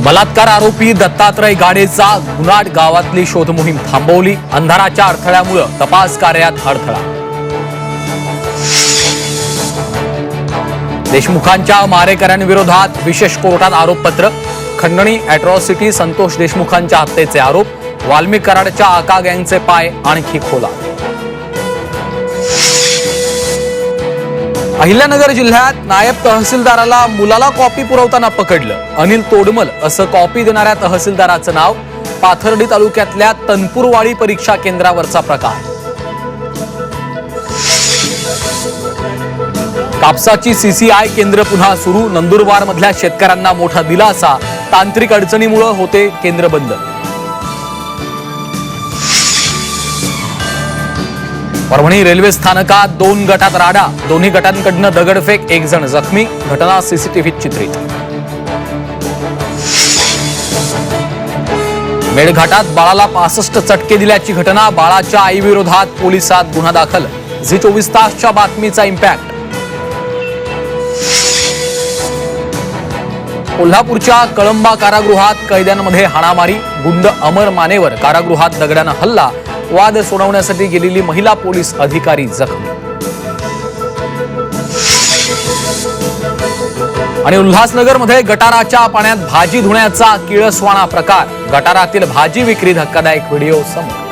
बलात्कार आरोपी दत्तात्रय गाडेचा गुन्हाट गावातली शोध मोहीम थांबवली। अंधाराच्या अडथळ्यामुळे तपास कार्यात अडथळा। देशमुखांच्या मारेकऱ्यांविरोधात विशेष कोर्टात आरोपपत्र। खंडणी अॅट्रॉसिटी संतोष देशमुखांच्या हत्येचे आरोप। वाल्मिक कराडच्या आका गँगचे पाय आणखी खोला। अहिल्यानगर जिल्ह्यात नायब तहसीलदाराला मुलाला कॉपी पुरवताना पकडलं। अनिल तोडमल असं कॉपी देणाऱ्या तहसीलदाराचं नाव। पाथर्डी तालुक्यातल्या तनपूरवाडी परीक्षा केंद्रावरचा प्रकार। कापसाची सीसीआय केंद्र पुन्हा सुरू। नंदुरबार मधल्या शेतकऱ्यांना मोठा दिलासा। तांत्रिक अडचणीमुळे होते केंद्र बंद। परभणी रेल्वे स्थानकात 2 गटात राडा। दोन्ही गटांकडनं दगडफेक। 1 जण जखमी। घटना सीसीटीव्हीत चित्रित। मेळघाटात बाळाला 65 चटके दिल्याची घटना। बाळाच्या आईविरोधात पोलिसात गुन्हा दाखल। झी 24 तासच्या बातमीचा इम्पॅक्ट। कोल्हापूरच्या कळंबा कारागृहात कैद्यांमध्ये हाणामारी। गुंड अमर मानेवर कारागृहात दगडानं हल्ला। वाद सोडवण्यासाठी गेलेली महिला पोलीस अधिकारी जखमी। आणि उल्हासनगरमध्ये गटाराच्या पाण्यात भाजी धुण्याचा किळसवाणा प्रकार। गटारातील भाजी विक्री धक्कादायक व्हिडिओ समोर।